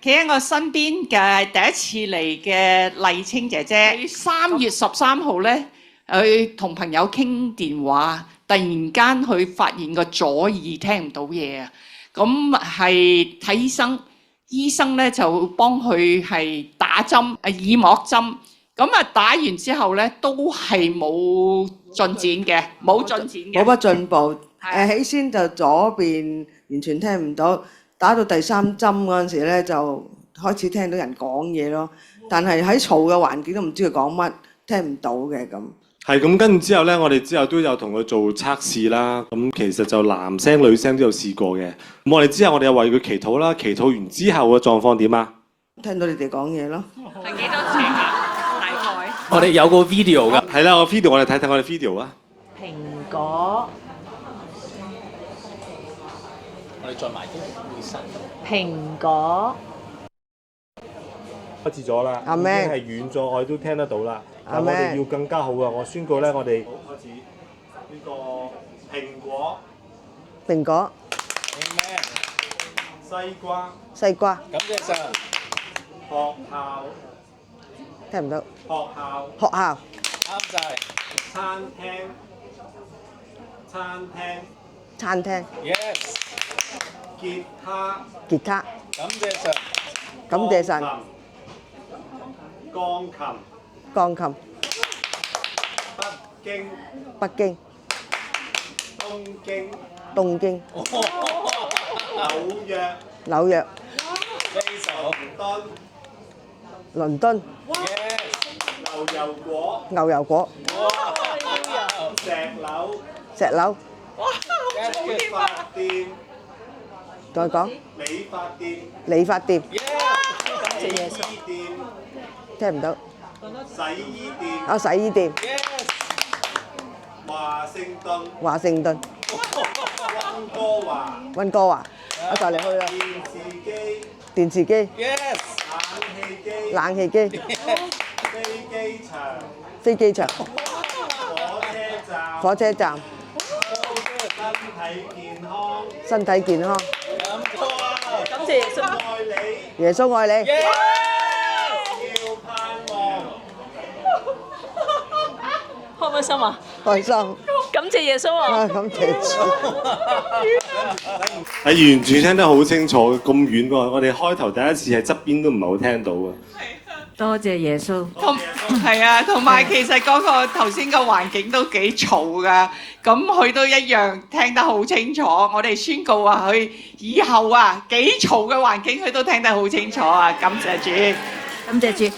企喺我身邊嘅第一次嚟嘅麗清姐姐，3月13號咧，佢同朋友傾電話，突然間佢發現個左耳聽唔到嘢啊！咁係睇醫生，醫生咧就幫佢係打針，耳膜針。咁啊打完之後咧，都係冇進展嘅，冇進展嘅，冇乜進步。起先就左邊完全聽唔到，打到第3針嗰陣時咧，就開始聽到人講嘢咯。但係喺嘈嘅環境都唔知佢講乜，聽唔到嘅咁。係咁，跟住之後咧，我哋之後都有同佢做測試啦。咁其實就男聲女聲都有試過嘅。咁我哋之後我哋又為佢祈禱啦。祈禱完之後嘅狀況點啊？聽到你哋講嘢咯。係幾多次啊？大概我哋有個 video 㗎。係啦，個 video 我哋睇睇我哋 video 啊。蘋果，我哋再埋啲會神。蘋果，開始咗啦，已經係遠咗，我哋都聽得到啦。但我哋要更加好啊！我宣告咧，我哋開始呢個蘋果、蘋果、西瓜、西瓜，感謝神。學校、聽唔到。學校、學校、啱晒。餐廳、餐廳、餐廳、 Yes。吉他、吉他，感謝神。感謝神。鋼琴、鋼琴、北京、北京、東京、東京、紐約、紐約、非常好。倫敦、 Yes。牛油果、牛油果、石榴、石榴，理髮店、再講理髮店、理髮店， Yes。感謝耶穌。洗衣店、聽唔到。洗衣店、啊，洗衣店， Yes。華盛頓、華盛頓、溫哥華、溫哥華，我就嚟去啦。電視機、電視機、Yes。冷氣機、冷氣機、飛機場、飛機場、火車站、火車站，身體健康、身體健康。感謝耶穌。愛你，耶穌愛你。要盼望。開唔開心啊？開心。感謝耶穌啊！啊，感謝主。係完全聽得好清楚，咁遠喎！我哋開頭第一次喺側邊都唔係好聽到啊。多謝耶穌。係啊，同埋其實嗰個頭先個環境都幾嘈噶，咁佢都一樣聽得好清楚。我哋宣告話佢以後啊幾嘈嘅環境佢都聽得好清楚啊！感謝主。感謝主，